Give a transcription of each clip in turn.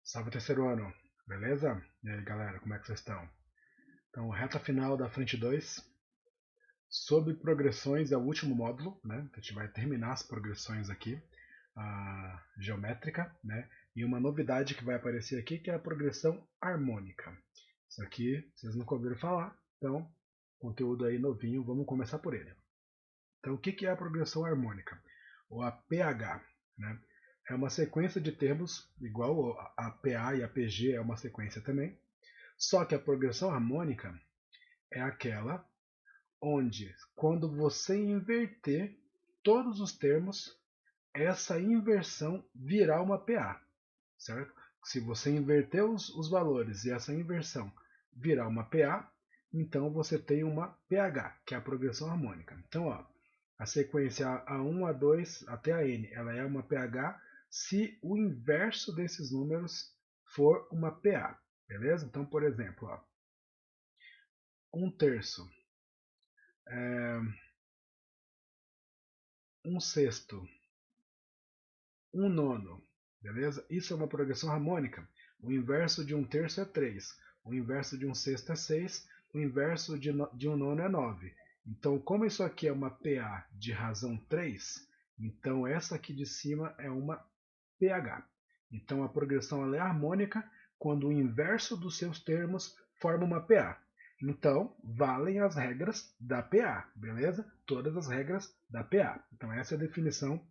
Salve terceiro ano, beleza? E aí galera, como é que vocês estão? Então, reta final da frente 2 sobre progressões é o último módulo, né? A gente vai terminar as progressões aqui, a geométrica, né? E uma novidade que vai aparecer aqui que é a progressão harmônica. Isso aqui vocês nunca ouviram falar, então, conteúdo aí novinho, vamos começar por ele. Então, o que é a progressão harmônica? Ou a pH, né? É uma sequência de termos, igual a PA e a PG é uma sequência também, só que a progressão harmônica é aquela onde, quando você inverter todos os termos, essa inversão virá uma PA, certo? Se você inverter os valores e essa inversão virar uma PA, então você tem uma pH, que é a progressão harmônica. Então, ó, a sequência A1, A2 até a N, ela é uma pH se o inverso desses números for uma PA, beleza? Então, por exemplo, ó, um terço, é, um sexto, um nono, beleza? Isso é uma progressão harmônica. O inverso de um terço é 3, o inverso de um sexto é 6, o inverso de um nono é 9. Então, como isso aqui é uma PA de razão 3, então essa aqui de cima é uma pH. Então, a progressão ela é harmônica quando o inverso dos seus termos forma uma PA. Então, valem as regras da PA, beleza? Todas as regras da PA. Então, essa é a definição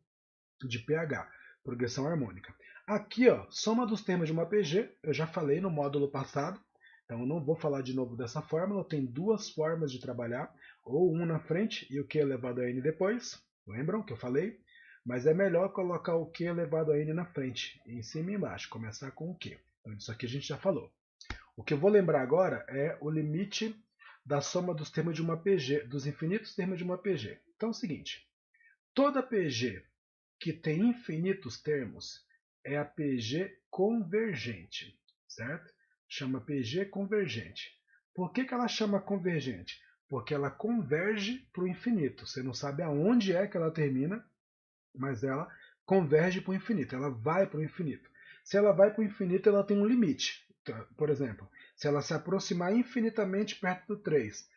de pH, progressão harmônica. Aqui, ó, soma dos termos de uma PG, eu já falei no módulo passado, então eu não vou falar de novo dessa fórmula, tem duas formas de trabalhar, ou um na frente e o Q elevado a N depois, lembram que eu falei? Mas é melhor colocar o Q elevado a N na frente, em cima e embaixo, começar com o Q. Então isso aqui a gente já falou. O que eu vou lembrar agora é o limite da soma dos termos de uma PG, dos infinitos termos de uma PG. Então é o seguinte, toda PG que tem infinitos termos é a PG convergente, certo? Chama PG convergente. Por que ela chama convergente? Porque ela converge para o infinito. Você não sabe aonde é que ela termina, mas ela converge para o infinito. Ela vai para o infinito. Se ela vai para o infinito, ela tem um limite. Por exemplo, se ela se aproximar infinitamente perto do 3,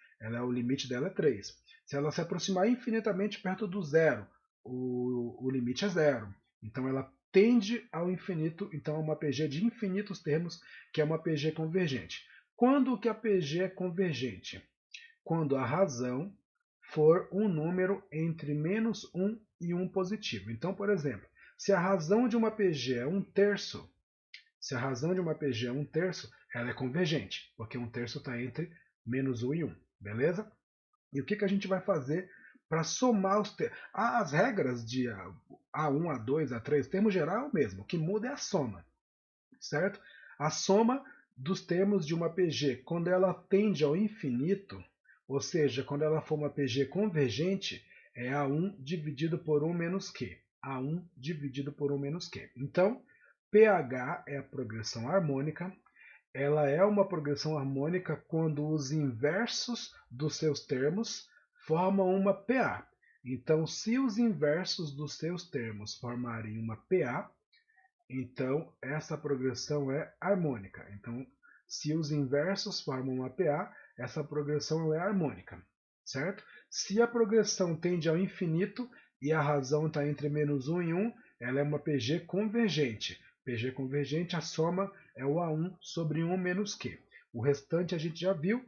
o limite dela é 3. Se ela se aproximar infinitamente perto do zero, o limite é zero. Então ela tende ao infinito, então é uma PG de infinitos termos, que é uma PG convergente. Quando que a PG é convergente? Quando a razão for um número entre -1 e 1 positivo. Então, por exemplo, se a razão de uma PG é um terço, se a razão de uma PG é um terço, ela é convergente, porque um terço está entre -1 e 1, beleza? E o que a gente vai fazer para somar os termos? As regras de A1, A2, A3, termo geral é o mesmo, o que muda é a soma, certo? A soma dos termos de uma PG, quando ela tende ao infinito, ou seja, quando ela for uma PG convergente, é A1 dividido por 1 menos Q. A1 dividido por 1 menos Q. Então, pH é a progressão harmônica. Ela é uma progressão harmônica quando os inversos dos seus termos formam uma PA. Então, se os inversos dos seus termos formarem uma PA, então essa progressão é harmônica. Então, se os inversos formam uma PA, essa progressão é harmônica, certo? Se a progressão tende ao infinito e a razão está entre -1 e 1, ela é uma PG convergente. PG convergente, a soma é o A1 sobre 1 menos Q. O restante a gente já viu,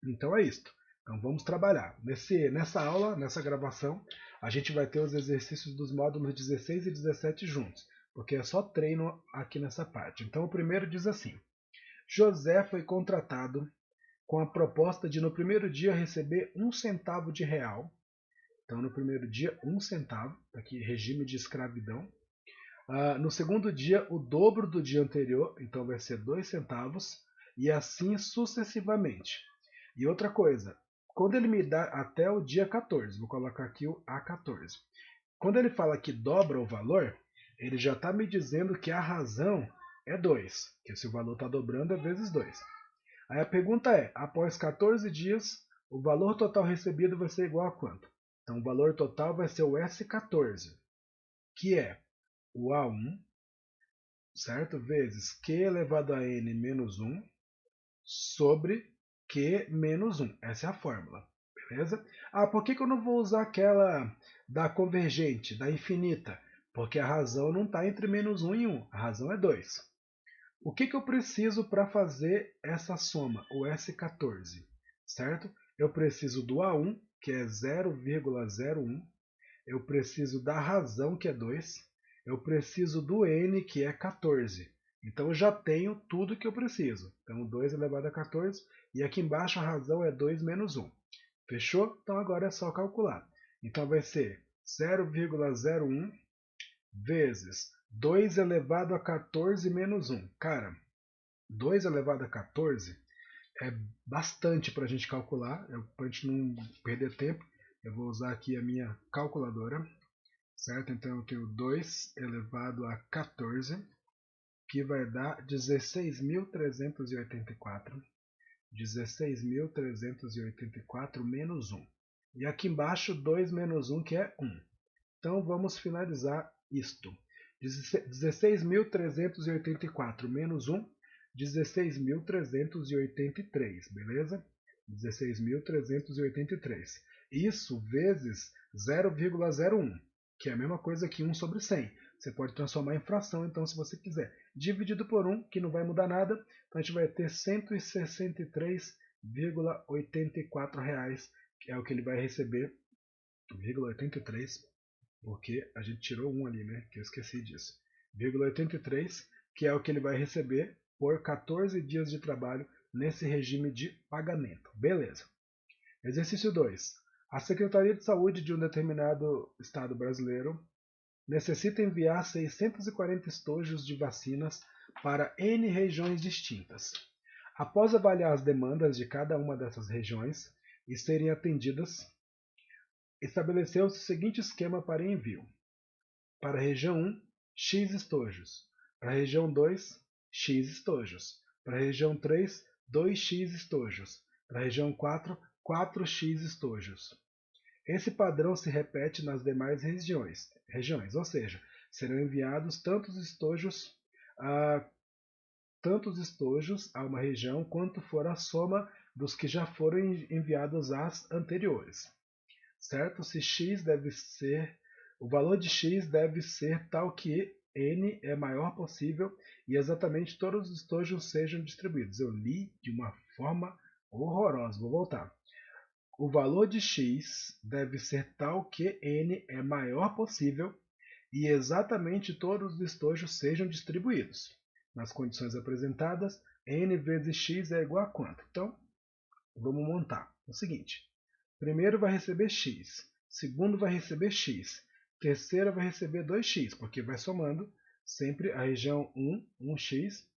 então é isto. Então vamos trabalhar. Nessa aula, nessa gravação, a gente vai ter os exercícios dos módulos 16 e 17 juntos, porque é só treino aqui nessa parte. Então o primeiro diz assim: José foi contratado com a proposta de no primeiro dia receber 1 centavo de real. Então no primeiro dia 1 centavo, aqui regime de escravidão. No segundo dia o dobro do dia anterior, então vai ser 2 centavos, e assim sucessivamente. E outra coisa, quando ele me dá até o dia 14, vou colocar aqui o A14. Quando ele fala que dobra o valor, ele já está me dizendo que a razão é 2, que se o valor está dobrando é vezes 2. Aí a pergunta é, após 14 dias, o valor total recebido vai ser igual a quanto? Então o valor total vai ser o S14, que é o A1 certo? Vezes Q elevado a N menos 1 sobre Q menos 1. Essa é a fórmula, beleza? Ah, por que eu não vou usar aquela da convergente, da infinita? Porque a razão não está entre menos 1 e 1, a razão é 2. O que eu preciso para fazer essa soma, o S14, certo? Eu preciso do A1, que é 0,01, eu preciso da razão, que é 2, eu preciso do N, que é 14. Então eu já tenho tudo que eu preciso. Então 2 elevado a 14, e aqui embaixo a razão é 2 menos 1. Fechou? Então agora é só calcular. Então vai ser 0,01 vezes 2 elevado a 14 menos 1. Cara, 2 elevado a 14 é bastante para a gente calcular, para a gente não perder tempo. Eu vou usar aqui a minha calculadora, certo? Então eu tenho 2 elevado a 14, que vai dar 16.384. 16.384 menos 1. E aqui embaixo 2 menos 1, que é 1. Então vamos finalizar isto. 16.384 menos 1, 16.383, beleza? 16.383. Isso vezes 0,01, que é a mesma coisa que 1 sobre 100. Você pode transformar em fração, então, se você quiser. Dividido por 1, que não vai mudar nada, então a gente vai ter R$ 163,84, que é o que ele vai receber, 83, porque a gente tirou 1 ali, né? Que eu esqueci disso. 83, que é o que ele vai receber por 14 dias de trabalho nesse regime de pagamento. Beleza. Exercício 2. A Secretaria de Saúde de um determinado estado brasileiro necessita enviar 640 estojos de vacinas para N regiões distintas. Após avaliar as demandas de cada uma dessas regiões e serem atendidas, estabeleceu-se o seguinte esquema para envio. Para a região 1, X estojos. Para a região 2, X estojos. Para a região 3, 2X estojos. Para a região 4, 4X estojos. Esse padrão se repete nas demais regiões, ou seja, serão enviados tantos estojos a uma região quanto for a soma dos que já foram enviados às anteriores. Certo? Se x deve ser, o valor de x deve ser tal que n é maior possível e exatamente todos os estojos sejam distribuídos. Eu li de uma forma horrorosa, vou voltar. O valor de x deve ser tal que n é maior possível e exatamente todos os estojos sejam distribuídos. Nas condições apresentadas, n vezes x é igual a quanto? Então, vamos montar. É o seguinte. Primeiro vai receber x, segundo vai receber x, terceiro vai receber 2x, porque vai somando sempre a região 1, 1x,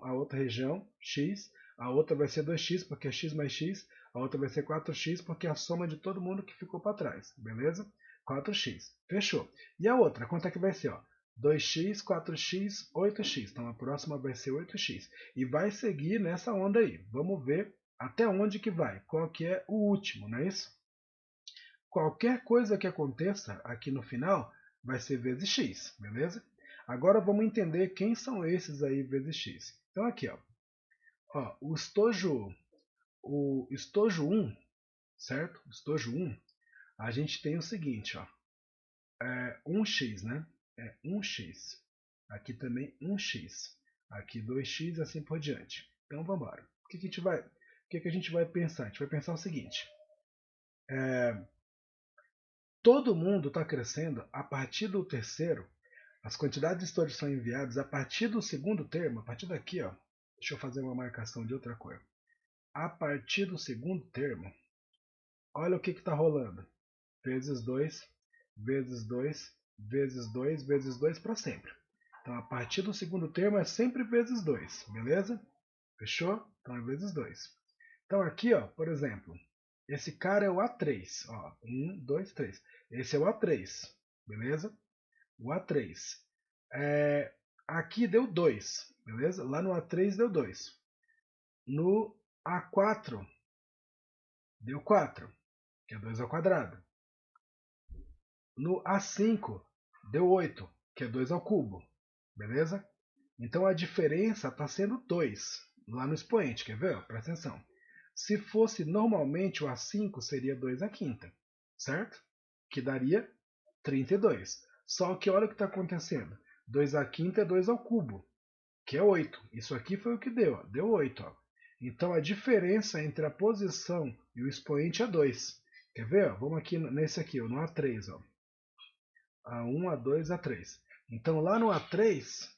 a outra região, x, a outra vai ser 2x, porque é x mais x, a outra vai ser 4x, porque é a soma de todo mundo que ficou para trás, beleza? 4x, fechou. E a outra, quanto é que vai ser? Ó? 2x, 4x, 8x, então a próxima vai ser 8x, e vai seguir nessa onda aí, vamos ver até onde que vai? Qual que é o último, não é isso? Qualquer coisa que aconteça aqui no final vai ser vezes x, beleza? Agora vamos entender quem são esses aí vezes x. Então aqui, ó, o estojo 1, certo? O estojo 1, a gente tem o seguinte, ó, 1x, né? É 1x. Aqui também 1x. Aqui 2x e assim por diante. Então vamos embora. O que a gente vai pensar? A gente vai pensar o seguinte. Todo mundo está crescendo a partir do terceiro. As quantidades de estojos são enviadas a partir do segundo termo. A partir daqui, ó, deixa eu fazer uma marcação de outra cor. A partir do segundo termo, olha o que está rolando. Vezes 2, vezes 2, vezes 2, vezes 2 para sempre. Então, a partir do segundo termo é sempre vezes 2, beleza? Fechou? Então é vezes 2. Então aqui, ó, por exemplo, esse cara é o A3. Ó, 1, 2, 3. Esse é o A3, beleza? O A3. Aqui deu 2, beleza? Lá no A3 deu 2. No A4 deu 4, que é 2 ao quadrado. No A5 deu 8, que é 2 ao cubo, beleza? Então a diferença está sendo 2 lá no expoente, quer ver? Presta atenção. Se fosse normalmente o A5 seria 2 à quinta, certo? Que daria 32. Só que olha o que está acontecendo. 2 à quinta é 2 ao cubo, que é 8. Isso aqui foi o que deu, ó. Deu 8. Ó. Então a diferença entre a posição e o expoente é 2. Quer ver? Ó? Vamos aqui nesse aqui, ó, no A3. Ó. A1, A2, A3. Então lá no A3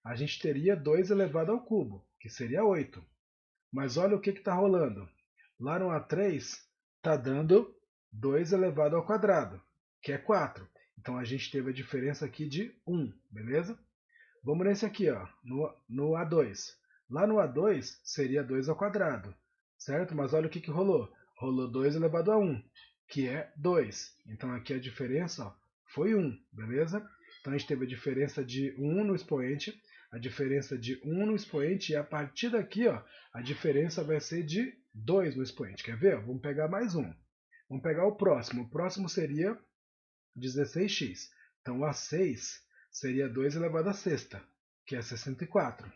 a gente teria 2 elevado ao cubo, que seria 8. Mas olha o que está rolando. Lá no A3 está dando 2 elevado ao quadrado, que é 4. Então a gente teve a diferença aqui de 1, beleza? Vamos nesse aqui, ó, no A2. Lá no A2 seria 2 ao quadrado, certo? Mas olha o que rolou. Rolou 2 elevado a 1, que é 2. Então aqui a diferença ó, foi 1, beleza? Então a gente teve a diferença de 1 no expoente, a diferença de 1 no expoente, e a partir daqui ó, a diferença vai ser de 2 no expoente. Quer ver? Vamos pegar mais um. Vamos pegar o próximo. O próximo seria 16x. Então o A6 seria 2 elevado a sexta, que é 64.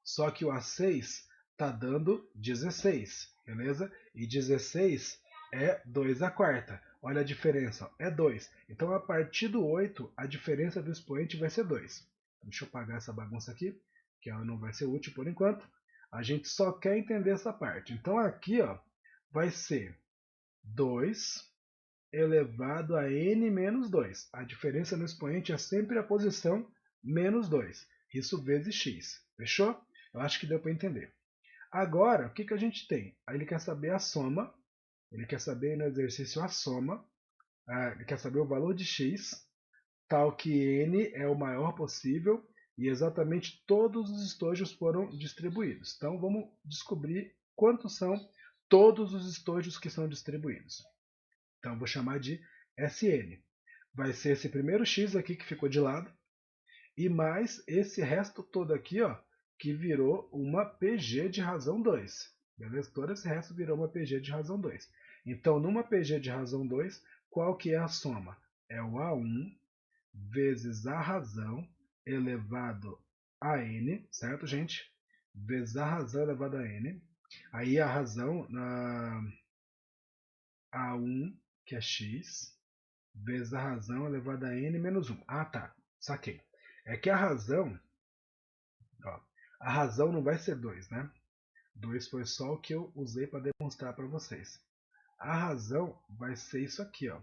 Só que o A6 está dando 16, beleza? E 16 é 2 à quarta. Olha a diferença, ó, é 2. Então a partir do 8, a diferença do expoente vai ser 2. Deixa eu apagar essa bagunça aqui, que ela não vai ser útil por enquanto. A gente só quer entender essa parte. Então aqui ó, vai ser 2 elevado a n menos 2. A diferença no expoente é sempre a posição menos 2. Isso vezes x. Fechou? Eu acho que deu para entender. Agora, o que a gente tem? Aí ele quer saber a soma. Ele quer saber no exercício a soma. Ele quer saber o valor de x, tal que n é o maior possível e exatamente todos os estojos foram distribuídos. Então vamos descobrir quantos são todos os estojos que são distribuídos. Então vou chamar de Sn. Vai ser esse primeiro x aqui que ficou de lado e mais esse resto todo aqui, ó, que virou uma PG de razão 2. Beleza? Todo esse resto virou uma PG de razão 2. Então, numa PG de razão 2, qual que é a soma? É o A1 vezes a razão elevado a n, certo, gente? Vezes a razão elevado a n. Aí a razão na A1, que é x, vezes a razão elevado a n menos 1. Ah, tá. Saquei. É que a razão, ó, a razão não vai ser 2, né? 2 foi só o que eu usei para demonstrar para vocês. A razão vai ser isso aqui, ó.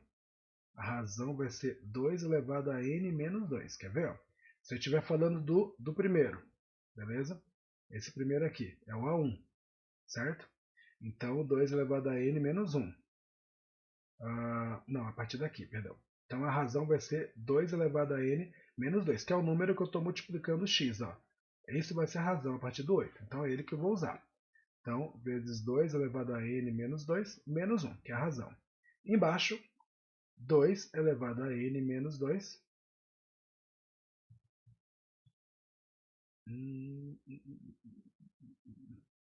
A razão vai ser 2 elevado a n menos 2. Quer ver? Ó? Se eu estiver falando do primeiro, beleza? Esse primeiro aqui é o A1, certo? Então, 2 elevado a n menos 1. Não, a partir daqui, perdão. Então, a razão vai ser 2 elevado a n menos 2, que é o número que eu estou multiplicando x. Ó. Esse vai ser a razão a partir do 8. Então, é ele que eu vou usar. Então, vezes 2 elevado a n menos 2, menos 1, que é a razão. Embaixo, 2 elevado a n menos 2.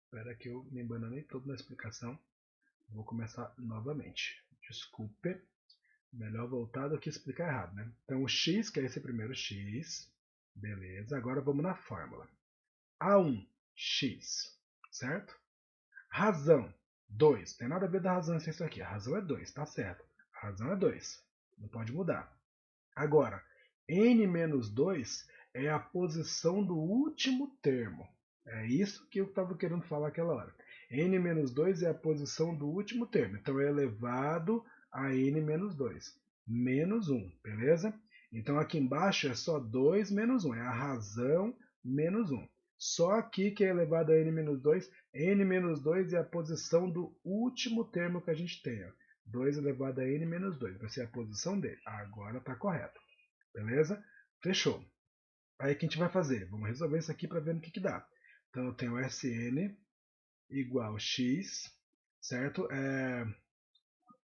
Espera que eu me embananei todo na explicação. Vou começar novamente. Desculpe. Melhor voltar do que explicar errado, né? Então, o x, que é esse primeiro x. Beleza. Agora vamos na fórmula. A1x, certo? Razão 2. Tem nada a ver da razão ser isso aqui. A razão é 2, tá certo. A razão é 2. Não pode mudar. Agora, n menos 2 é a posição do último termo. É isso que eu estava querendo falar aquela hora. N menos 2 é a posição do último termo. Então é elevado a n menos 2. Menos 1, beleza? Então aqui embaixo é só 2 menos 1. É a razão menos 1. Só aqui que é elevado a n menos 2. N menos 2 é a posição do último termo que a gente tem. Ó. 2 elevado a n menos 2. Vai ser a posição dele. Agora está correto. Beleza? Fechou. Aí o que a gente vai fazer? Vamos resolver isso aqui para ver no que dá. Então eu tenho Sn igual x, certo?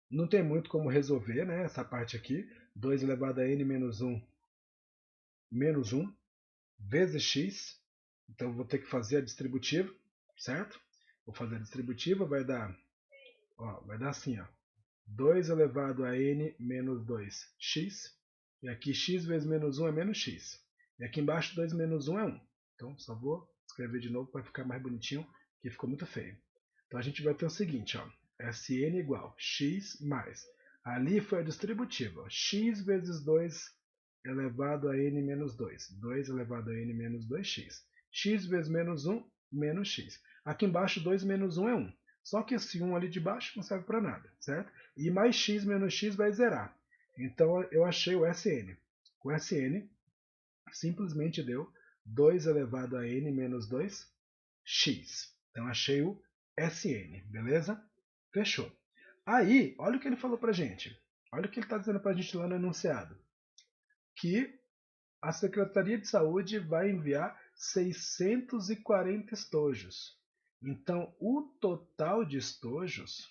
Não tem muito como resolver, né, essa parte aqui. 2 elevado a n menos 1 vezes x. Então vou ter que fazer a distributiva, certo? Vou fazer a distributiva, vai dar assim, ó. 2 elevado a n menos 2x. E aqui x vezes menos 1 é menos x. E aqui embaixo 2 menos 1 é 1. Então só vou escrever de novo para ficar mais bonitinho, que ficou muito feio. Então a gente vai ter o seguinte, ó, Sn igual x mais, ali foi a distributiva, ó, x vezes 2 elevado a n menos 2, 2 elevado a n menos 2x, x vezes menos 1, menos x. Aqui embaixo 2 menos 1 é 1, só que esse 1 ali de baixo não serve para nada, certo? E mais x menos x vai zerar. Então eu achei o Sn. O Sn simplesmente deu 2 elevado a n menos 2x. Então achei o Sn, beleza? Fechou. Aí, olha o que ele falou pra gente. Olha o que ele está dizendo pra gente lá no enunciado. Que a Secretaria de Saúde vai enviar 640 estojos. Então, o total de estojos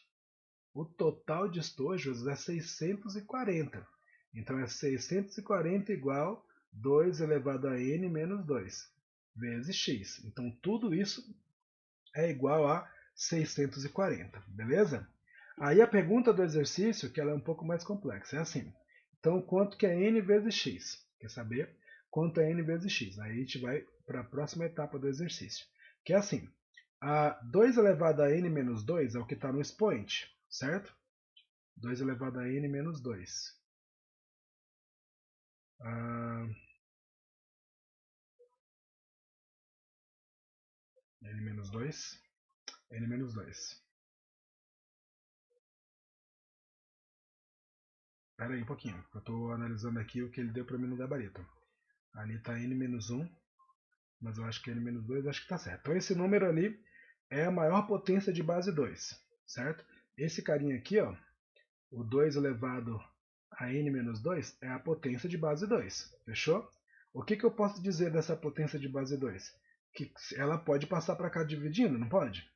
é 640. Então, é 640 igual 2 elevado a n menos 2 vezes x. Então, tudo isso é igual a 640, beleza? Aí a pergunta do exercício, que ela é um pouco mais complexa, é assim. Então, quanto que é n vezes x? Quer saber quanto é n vezes x? Aí a gente vai para a próxima etapa do exercício, que é assim. 2 elevado a n menos 2 é o que está no expoente, certo? 2 elevado a n menos 2. N menos 2. N menos 2. Espera aí um pouquinho, eu estou analisando aqui o que ele deu para mim no gabarito. Ali está n menos 1, mas eu acho que n menos 2 acho que está certo. Então esse número ali é a maior potência de base 2, certo? Esse carinha aqui, ó, o 2 elevado a n menos 2 é a potência de base 2, fechou? O que eu posso dizer dessa potência de base 2? Que ela pode passar para cá dividindo, não pode?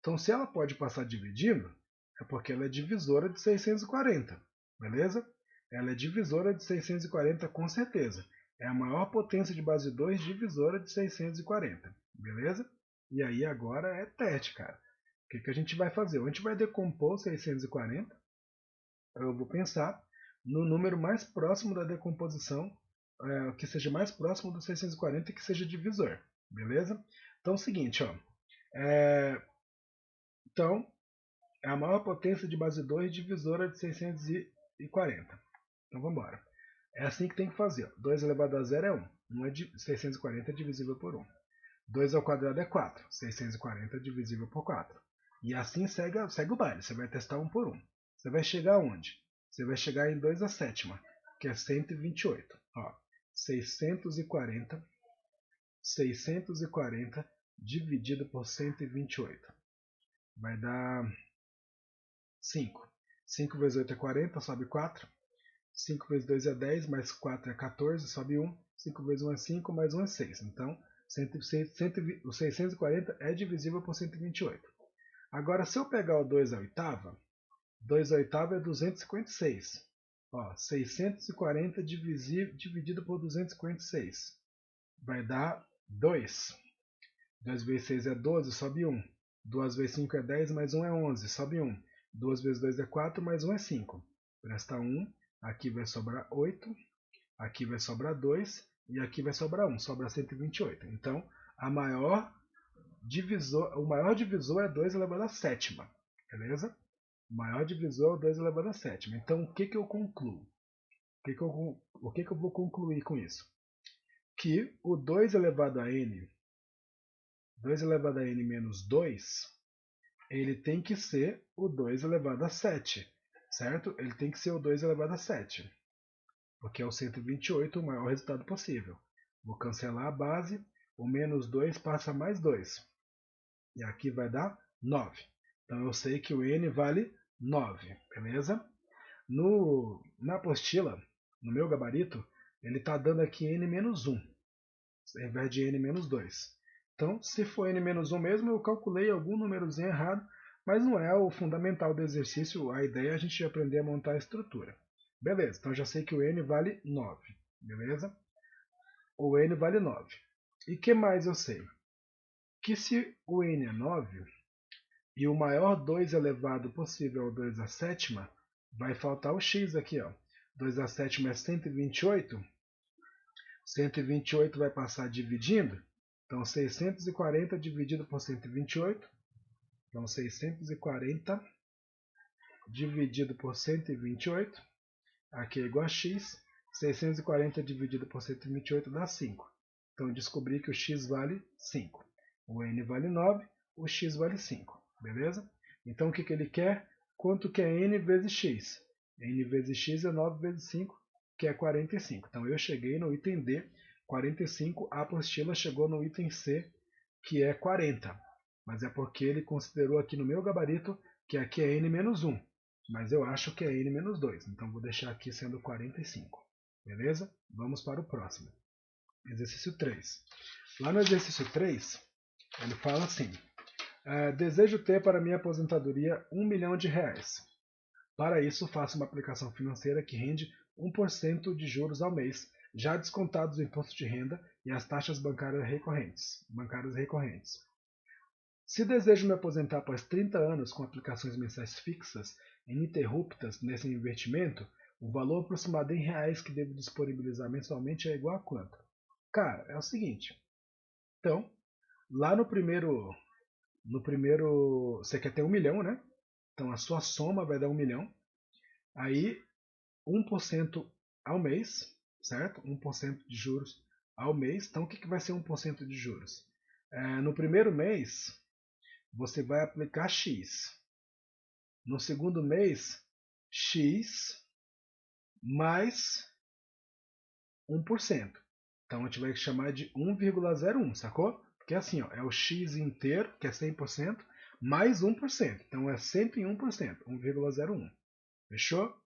Então se ela pode passar dividindo, é porque ela é divisora de 640, beleza? Ela é divisora de 640 com certeza. É a maior potência de base 2 divisora de 640, beleza? E aí agora é teste, cara. O que a gente vai fazer? A gente vai decompor 640. Eu vou pensar no número mais próximo da decomposição, que seja mais próximo do 640 e que seja divisor, beleza? Então é o seguinte, ó. Então, é a maior potência de base 2 divisora de 640. Então vamos embora. É assim que tem que fazer. 2 elevado a 0 é 1. 640 é divisível por 1. 2 ao quadrado é 4. 640 é divisível por 4. E assim segue o baile. Você vai testar 1 por 1. Você vai chegar aonde? Você vai chegar em 2 a sétima, que é 128. Ó, 640 dividido por 128. Vai dar 5. 5 vezes 8 é 40, sobe 4. 5 vezes 2 é 10, mais 4 é 14, sobe 1. 5 vezes 1 é 5, mais 1 é 6. Então, o 640 é divisível por 128. Agora, se eu pegar o 2 à oitava, 2 à oitava é 256. Ó, 640 dividido por 256 vai dar 2. 2 vezes 6 é 12, sobe 1. 2 vezes 5 é 10, mais 1 é 11, sobe 1. 2 vezes 2 é 4, mais 1 é 5. Presta 1, aqui vai sobrar 8, aqui vai sobrar 2 e aqui vai sobrar 1, sobra 128. Então, o maior divisor é 2 elevado a sétima, beleza? O maior divisor é 2 elevado a sétima. Então, o que eu concluo? O que eu vou concluir com isso? Que o 2 elevado a n menos 2, ele tem que ser o 2 elevado a 7, certo? Ele tem que ser o 2 elevado a 7, porque é o 128 o maior resultado possível. Vou cancelar a base, o menos 2 passa mais 2, e aqui vai dar 9. Então eu sei que o n vale 9, beleza? Na apostila, no meu gabarito, ele está dando aqui n menos 1, ao invés de n menos 2. Então, se for n menos 1 mesmo, eu calculei algum númerozinho errado, mas não é o fundamental do exercício. A ideia é a gente aprender a montar a estrutura. Beleza, então já sei que o n vale 9, beleza? O n vale 9. E o que mais eu sei? Que se o n é 9 e o maior 2 elevado possível ao 2 à sétima, vai faltar o x aqui, ó. 2 à sétima é 128. 128 vai passar dividindo. Então 640 dividido por 128. Então 640 dividido por 128. Aqui é igual a x. 640 dividido por 128 dá 5. Então eu descobri que o x vale 5. O n vale 9, o x vale 5. Beleza? Então o que ele quer? Quanto que é n vezes x? N vezes x é 9 vezes 5, que é 45. Então eu cheguei no item D, 45. A apostila chegou no item C, que é 40. Mas é porque ele considerou aqui no meu gabarito que aqui é n menos 1. Mas eu acho que é n menos 2. Então vou deixar aqui sendo 45. Beleza? Vamos para o próximo. Exercício 3. Lá no exercício 3, ele fala assim: desejo ter para minha aposentadoria R$1 milhão. Para isso, faço uma aplicação financeira que rende 1% de juros ao mês, já descontados o imposto de renda e as taxas bancárias recorrentes. Se desejo me aposentar após 30 anos com aplicações mensais fixas e ininterruptas nesse investimento, o valor aproximado em reais que devo disponibilizar mensalmente é igual a quanto? Cara, é o seguinte. Então, lá no primeiro você quer ter 1 milhão, né? Então a sua soma vai dar 1 milhão. Aí 1% ao mês, certo? 1% de juros ao mês. Então o que vai ser 1% de juros? No primeiro mês, você vai aplicar X. No segundo mês, X mais 1%. Então a gente vai chamar de 1,01, sacou? Porque assim, ó, é o X inteiro, que é 100%, mais 1%. Então é 101%, 1,01. Fechou?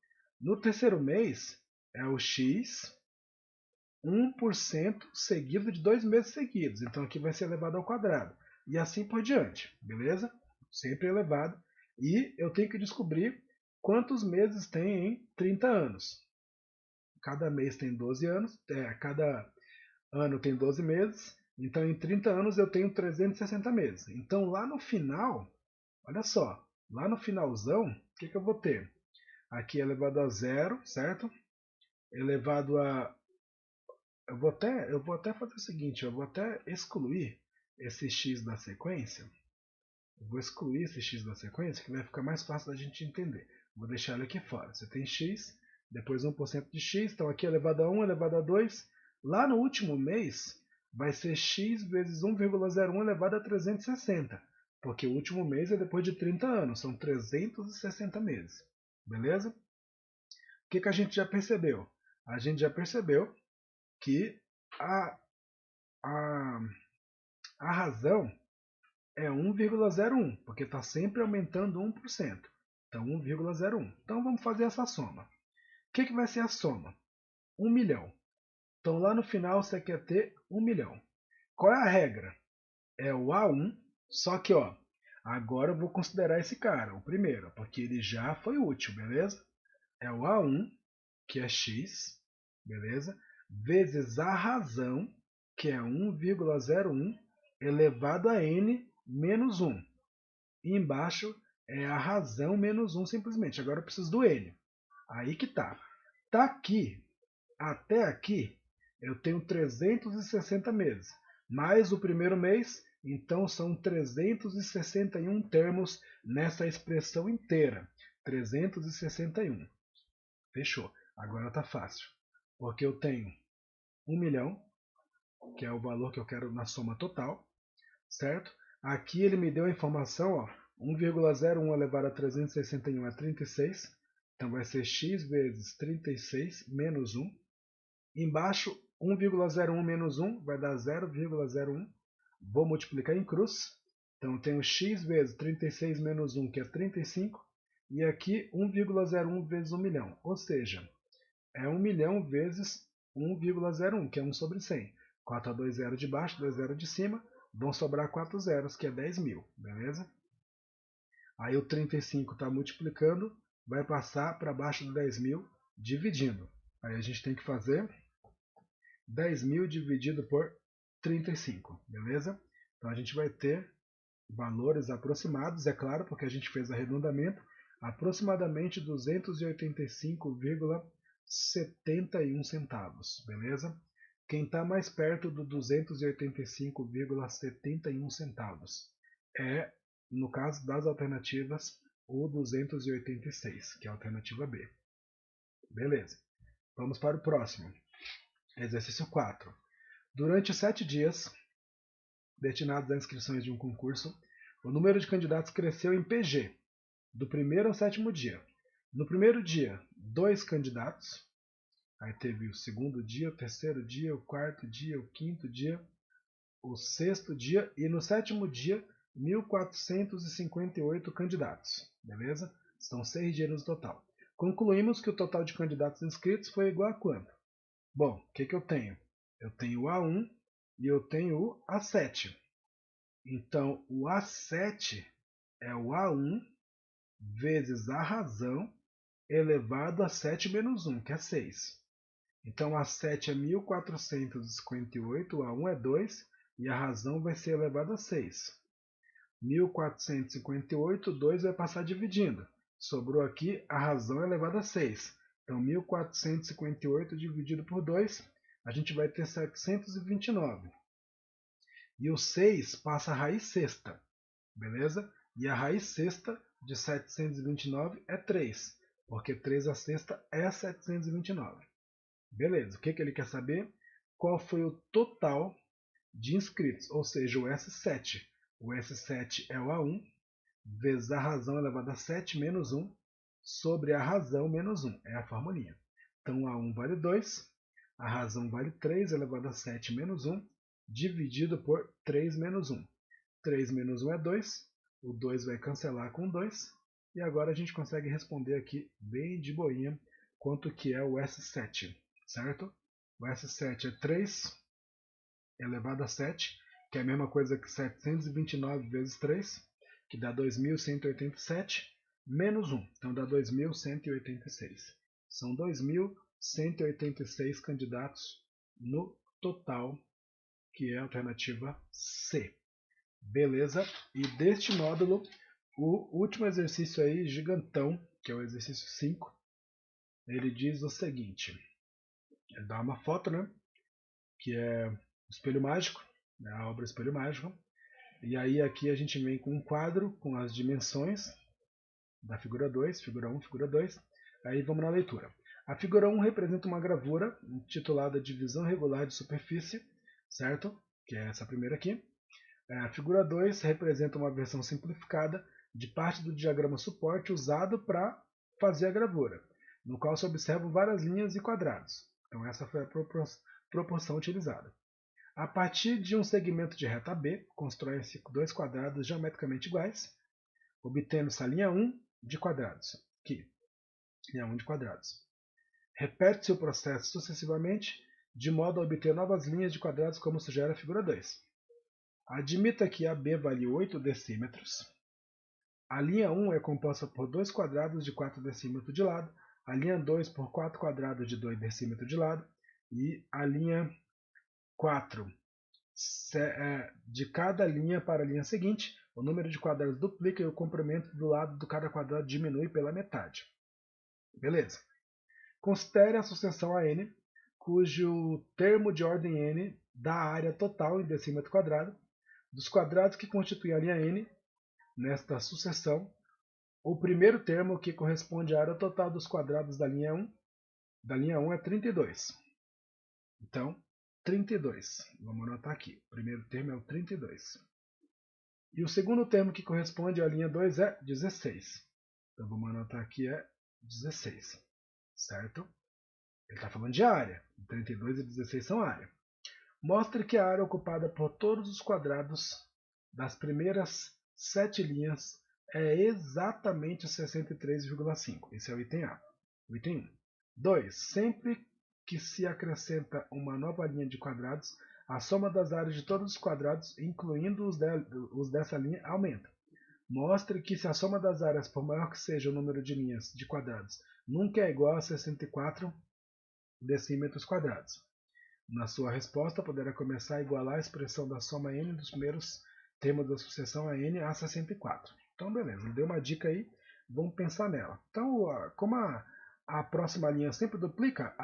No terceiro mês, é o X 1% seguido de 2 meses seguidos. Então aqui vai ser elevado ao quadrado. E assim por diante, beleza? Sempre elevado. E eu tenho que descobrir quantos meses tem em 30 anos. Cada mês tem 12 anos, cada ano tem 12 meses. Então em 30 anos eu tenho 360 meses. Então lá no final, olha só, lá no finalzão, o que eu vou ter? Aqui elevado a zero, certo? Elevado a... Eu vou até fazer o seguinte, eu vou até excluir esse x da sequência. Eu vou excluir esse x da sequência, que vai ficar mais fácil da gente entender. Vou deixar ele aqui fora. Você tem x, depois 1% de x, então aqui elevado a 1, elevado a 2. Lá no último mês, vai ser x vezes 1,01 elevado a 360. Porque o último mês é depois de 30 anos, são 360 meses. Beleza? O que a gente já percebeu? A gente já percebeu que a razão é 1,01, porque está sempre aumentando 1%. Então 1,01. Então vamos fazer essa soma. O que vai ser a soma? 1 milhão. Então lá no final você quer ter 1 milhão. Qual é a regra? É o A1, só que ó, agora eu vou considerar esse cara, o primeiro, porque ele já foi útil, beleza? É o A1, que é x, beleza? Vezes a razão, que é 1,01, elevado a n menos 1. E embaixo é a razão menos 1 simplesmente. Agora eu preciso do n. Aí que tá. Tá aqui, até aqui, eu tenho 360 meses. Mais o primeiro mês, então são 361 termos nessa expressão inteira. 361. Fechou. Agora tá fácil. Porque eu tenho 1 milhão, que é o valor que eu quero na soma total, certo? Aqui ele me deu a informação, ó, 1,01 elevado a 361 é 36, então vai ser x vezes 36 menos 1. Embaixo, 1,01 menos 1 vai dar 0,01. Vou multiplicar em cruz, então eu tenho x vezes 36 menos 1, que é 35, e aqui 1,01 vezes 1 milhão, ou seja, é 1 milhão vezes 1,01, que é 1 sobre 100. 4 a 2 zeros de baixo, 2 zeros de cima, vão sobrar 4 zeros, que é 10 mil, beleza? Aí o 35 está multiplicando, vai passar para baixo do 10 mil, dividindo. Aí a gente tem que fazer 10 mil dividido por 35, beleza? Então a gente vai ter valores aproximados, é claro, porque a gente fez arredondamento, aproximadamente 285,71 centavos, beleza? quem está mais perto do 285,71 centavos é, no caso das alternativas, o 286, que é a alternativa B. Beleza. Vamos para o próximo. Exercício 4. Durante 7 dias destinados a inscrições de um concurso, o número de candidatos cresceu em PG, do primeiro ao sétimo dia. No primeiro dia, 2 candidatos. Aí teve o segundo dia, o terceiro dia, o quarto dia, o quinto dia, o sexto dia e no sétimo dia, 1.458 candidatos. Beleza? São 6 dias no total. Concluímos que o total de candidatos inscritos foi igual a quanto? Bom, o que eu tenho? Eu tenho o A1 e eu tenho o A7. Então, o A7 é o A1 vezes a razão elevado a 7 menos 1, que é 6. Então, A7 é 1.458, o A1 é 2, e a razão vai ser elevada a 6. 1.458, 2 vai passar dividindo. Sobrou aqui a razão elevada a 6. Então, 1.458 dividido por 2, a gente vai ter 729. E o 6 passa a raiz sexta, beleza? E a raiz sexta de 729 é 3, porque 3 a sexta é 729. Beleza, o que ele quer saber? Qual foi o total de inscritos, ou seja, o S7. O S7 é o A1, vezes a razão elevada a 7 menos 1, sobre a razão menos 1. É a formulinha. Então, o A1 vale 2, a razão vale 3 elevado a 7 menos 1, dividido por 3 menos 1. 3 menos 1 é 2, o 2 vai cancelar com 2, e agora a gente consegue responder aqui bem de boinha quanto que é o S7, certo? O S7 é 3 elevado a 7, que é a mesma coisa que 729 vezes 3, que dá 2.187, menos 1, então dá 2.186. São 2.186 candidatos no total, que é a alternativa C. Beleza? E deste módulo, o último exercício aí, gigantão, que é o exercício 5, ele diz o seguinte, ele dá uma foto, né, que é o espelho mágico, né, a obra Espelho Mágico, e aí aqui a gente vem com um quadro com as dimensões da figura 2, figura 1, figura 2, aí vamos na leitura. A figura 1 representa uma gravura intitulada Divisão Regular de Superfície, certo? Que é essa primeira aqui. A figura 2 representa uma versão simplificada de parte do diagrama suporte usado para fazer a gravura, no qual se observam várias linhas e quadrados. Então essa foi a proporção utilizada. A partir de um segmento de reta B, constroem-se 2 quadrados geometricamente iguais, obtendo-se a linha 1 de quadrados. Aqui, linha 1 de quadrados. Repete-se o processo sucessivamente, de modo a obter novas linhas de quadrados, como sugere a figura 2. Admita que AB vale 8 decímetros. A linha 1 é composta por 2 quadrados de 4 decímetros de lado, a linha 2 por 4 quadrados de 2 decímetros de lado, e a linha 4, de cada linha para a linha seguinte, o número de quadrados duplica e o comprimento do lado de cada quadrado diminui pela metade. Beleza. Considere a sucessão AN, cujo termo de ordem n dá a área total em decímetro quadrado dos quadrados que constituem a linha n. Nesta sucessão, o primeiro termo, que corresponde à área total dos quadrados da linha 1 é 32. Então, 32. Vamos anotar aqui. O primeiro termo é o 32. E o segundo termo, que corresponde à linha 2, é 16. Então, vamos anotar aqui, é 16. Certo? Ele está falando de área. 32 e 16 são área. Mostre que a área ocupada por todos os quadrados das primeiras 7 linhas é exatamente 63,5. Esse é o item A. O item 1. 2. Sempre que se acrescenta uma nova linha de quadrados, a soma das áreas de todos os quadrados, incluindo os dessa linha, aumenta. Mostre que se a soma das áreas, por maior que seja o número de linhas de quadrados, nunca é igual a 64 decímetros quadrados. Na sua resposta, poderá começar a igualar a expressão da soma n dos primeiros termos da sucessão a n a 64. Então, beleza, ele deu uma dica aí, vamos pensar nela. Então, como a próxima linha sempre duplica,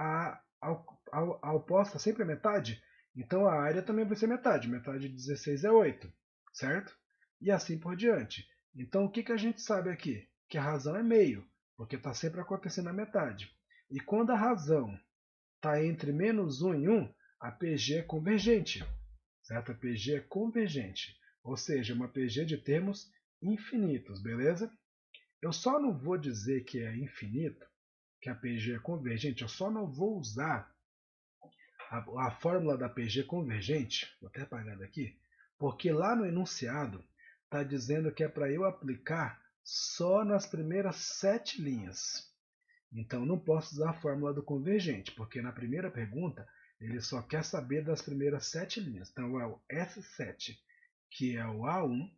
a oposta sempre é metade, então a área também vai ser metade. Metade de 16 é 8, certo? E assim por diante. Então o que a gente sabe aqui? Que a razão é meio, porque está sempre acontecendo a metade. E quando a razão está entre menos 1 e 1, a PG é convergente, certo? A PG é convergente, ou seja, uma PG de termos infinitos, beleza? Eu só não vou dizer que é infinito, que a PG é convergente, eu só não vou usar a fórmula da PG convergente, vou até apagar daqui, porque lá no enunciado está dizendo que é para eu aplicar só nas primeiras 7 linhas. Então não posso usar a fórmula do convergente, porque na primeira pergunta ele só quer saber das primeiras 7 linhas. Então é o S7, que é o A1,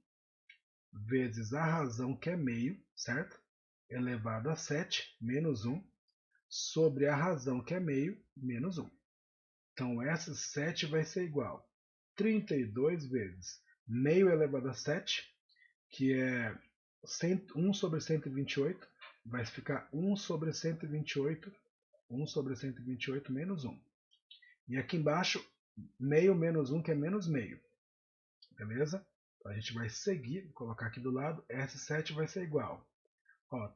vezes a razão, que é meio, certo? Elevado a 7, menos 1, sobre a razão, que é meio, menos 1. Então S7 vai ser igual a 32 vezes meio elevado a 7, que é 1 sobre 128, vai ficar 1 sobre 128, 1 sobre 128 menos 1. E aqui embaixo, meio menos 1, que é menos meio. Beleza? Então a gente vai seguir, vou colocar aqui do lado, S7 vai ser igual.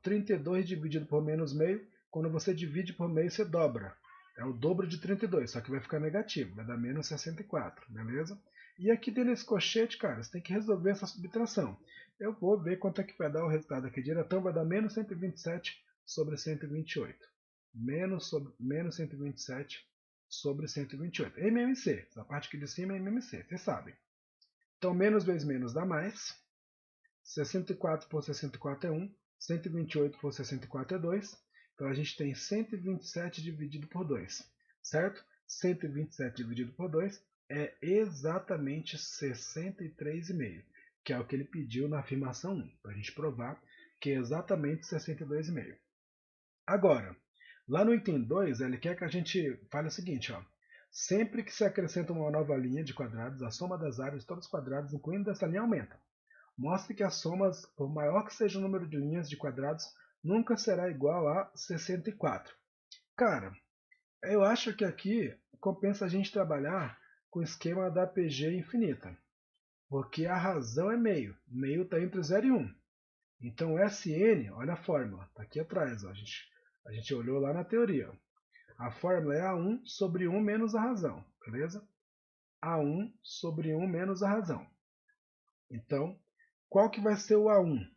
32 dividido por menos meio, quando você divide por meio, você dobra. É o dobro de 32, só que vai ficar negativo, vai dar menos 64, beleza? E aqui dentro desse colchete, cara, você tem que resolver essa subtração. Eu vou ver quanto é que vai dar o resultado aqui diretão, vai dar menos 127 sobre 128. Menos 127 sobre 128. MMC, essa parte aqui de cima é MMC, vocês sabem. Então, menos vezes menos dá mais. 64 por 64 é 1. 128 por 64 é 2. Então, a gente tem 127 dividido por 2. Certo? 127 dividido por 2 é exatamente 63,5. Que é o que ele pediu na afirmação 1. Para a gente provar que é exatamente 62,5. Agora, lá no item 2, ele quer que a gente fale o seguinte, ó. Sempre que se acrescenta uma nova linha de quadrados, a soma das áreas de todos os quadrados, incluindo essa linha, aumenta. Mostre que as somas, por maior que seja o número de linhas de quadrados, nunca será igual a 64. Cara, eu acho que aqui compensa a gente trabalhar com o esquema da PG infinita. Porque a razão é meio. Meio está entre 0 e 1. Então Sn, olha a fórmula, está aqui atrás. Ó, a gente olhou lá na teoria. Ó. A fórmula é A1 sobre 1 menos a razão, beleza? A1 sobre 1 menos a razão. Então, qual que vai ser o A1?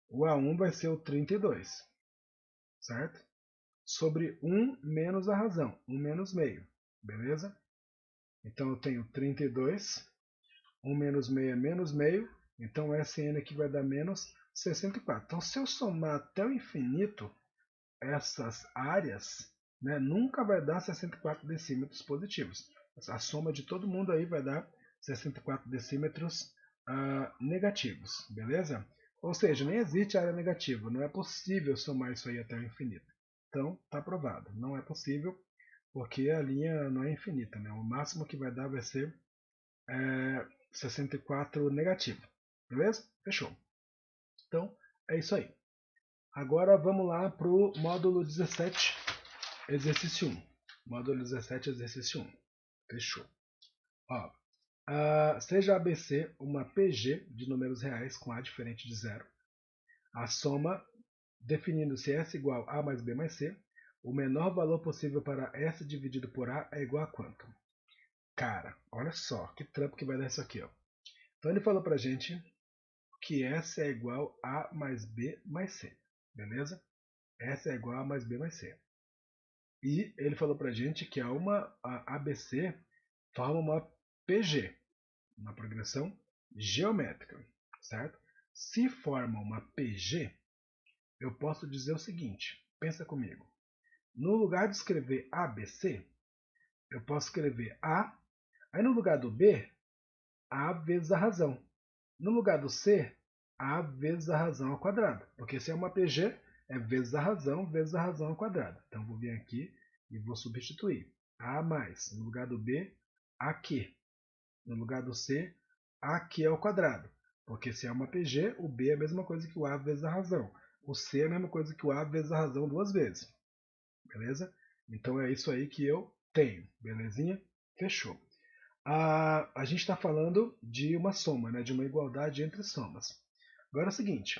O A1 vai ser o 32, certo? Sobre 1 menos a razão, 1 menos meio, beleza? Então eu tenho 32, 1 menos meio é menos meio, então o Sn aqui vai dar menos 64. Então se eu somar até o infinito essas áreas, né, nunca vai dar 64 decímetros positivos. A soma de todo mundo aí vai dar 64 decímetros negativos, beleza? Ou seja, nem existe área negativa, não é possível somar isso aí até o infinito. Então, está provado, não é possível, porque a linha não é infinita, né? O máximo que vai dar vai ser 64 negativo, beleza? Fechou. Então, é isso aí. Agora vamos lá para o módulo 17, exercício 1. Módulo 17, exercício 1. Fechou. Ó, seja ABC uma PG de números reais com A diferente de zero. A soma, definindo se S igual a mais B mais C, o menor valor possível para S dividido por A é igual a quanto? Cara, olha só que trampo que vai dar isso aqui. Ó. Então ele falou pra gente que S é igual a mais B mais C. Beleza? S é igual a mais B mais C. E ele falou pra gente que a ABC forma uma PG, uma progressão geométrica, certo? Se forma uma PG, eu posso dizer o seguinte, pensa comigo. No lugar de escrever ABC, eu posso escrever A, aí no lugar do B, A vezes a razão. No lugar do C, A vezes a razão ao quadrado, porque se é uma PG, é vezes a razão ao quadrado. Então vou vir aqui e vou substituir. A mais, no lugar do B, AQ. No lugar do C, AQ ao quadrado. Porque se é uma PG, o B é a mesma coisa que o A vezes a razão. O C é a mesma coisa que o A vezes a razão duas vezes. Beleza? Então é isso aí que eu Tenho. Belezinha? Fechou. A gente está falando de uma soma, né? De uma igualdade entre somas. Agora é o seguinte.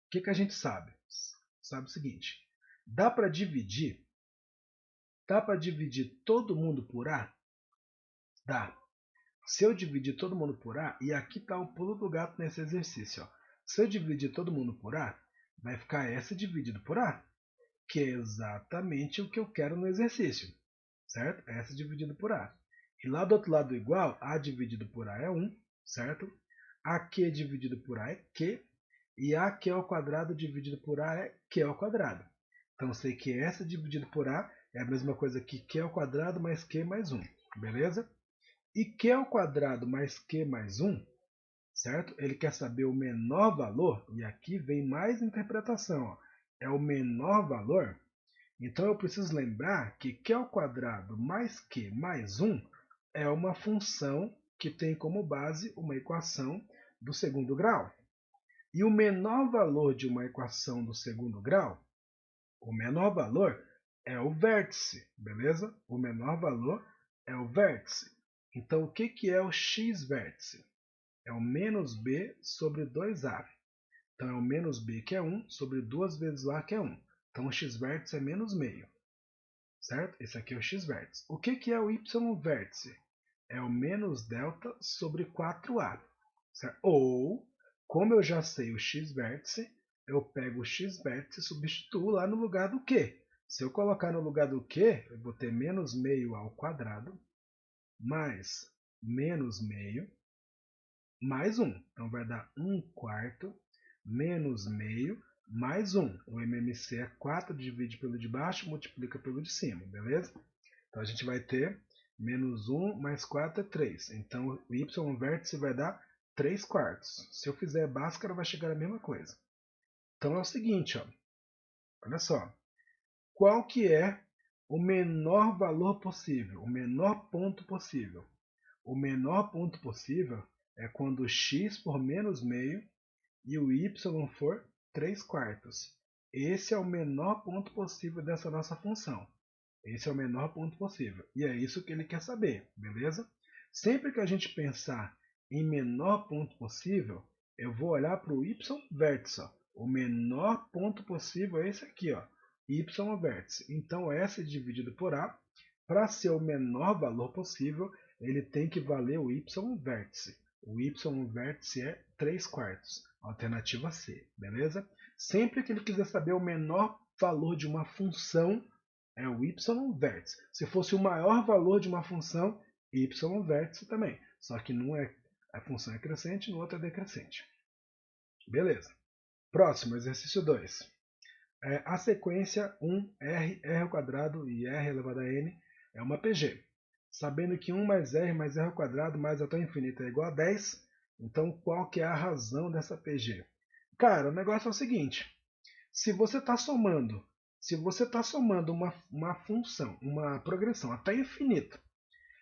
O que a gente sabe? Sabe o seguinte. Dá para dividir todo mundo por A? Dá. Se eu dividir todo mundo por A, e aqui está o pulo do gato nesse exercício. Ó. Se eu dividir todo mundo por A, vai ficar S dividido por A, que é exatamente o que eu quero no exercício. Certo? S dividido por A. E lá do outro lado do igual, A dividido por A é 1, certo? AQ dividido por A é Q, e AQ ao quadrado dividido por A é Q ao quadrado. Então eu sei que S dividido por A é a mesma coisa que Q ao quadrado mais Q mais 1, beleza? E Q ao quadrado mais Q mais 1, certo? Ele quer saber o menor valor, e aqui vem mais interpretação, ó. É o menor valor. Então eu preciso lembrar que Q ao quadrado mais Q mais 1 é uma função que tem como base uma equação do segundo grau. E o menor valor de uma equação do segundo grau, o menor valor é o vértice, beleza? O menor valor é o vértice. Então o que é o x vértice? É o menos b sobre 2a. Então é o menos b que é 1 sobre 2 vezes o a que é 1. Então o x vértice é menos meio. Certo? Esse aqui é o x vértice. O que é o y vértice? É o menos delta sobre 4a. Certo? Ou, como eu já sei o x vértice, eu pego o x vértice e substituo lá no lugar do q. Se eu colocar no lugar do q, eu vou ter menos meio ao quadrado, mais menos meio, mais 1. Então vai dar 1 quarto, menos meio, mais 1. O MMC é 4, divide pelo de baixo, multiplica pelo de cima, beleza? Então a gente vai ter menos 1 mais 4 é 3. Então o y vértice vai dar 3 quartos. Se eu fizer Bhaskara, vai chegar a mesma coisa. Então é o seguinte, ó. Olha só. Qual que é o menor valor possível? O menor ponto possível? O menor ponto possível é quando x for menos meio e o y for 3 quartos. Esse é o menor ponto possível dessa nossa função. Esse é o menor ponto possível. E é isso que ele quer saber, beleza? Sempre que a gente pensar em menor ponto possível, eu vou olhar para o y vértice. Ó. O menor ponto possível é esse aqui, ó, y vértice. Então, S dividido por A, para ser o menor valor possível, ele tem que valer o y vértice. O y vértice é 3 quartos, alternativa C, beleza? Sempre que ele quiser saber o menor valor de uma função, é o y vértice. Se fosse o maior valor de uma função, y vértice também. Só que num a função é crescente, no outro é decrescente. Beleza. Próximo, exercício 2. A sequência 1r, r ao quadrado e r elevado a n é uma PG. Sabendo que 1 mais r ao quadrado mais até o infinito é igual a 10, então qual que é a razão dessa PG? Cara, o negócio é o seguinte. Se você está somando uma função, uma progressão até infinito,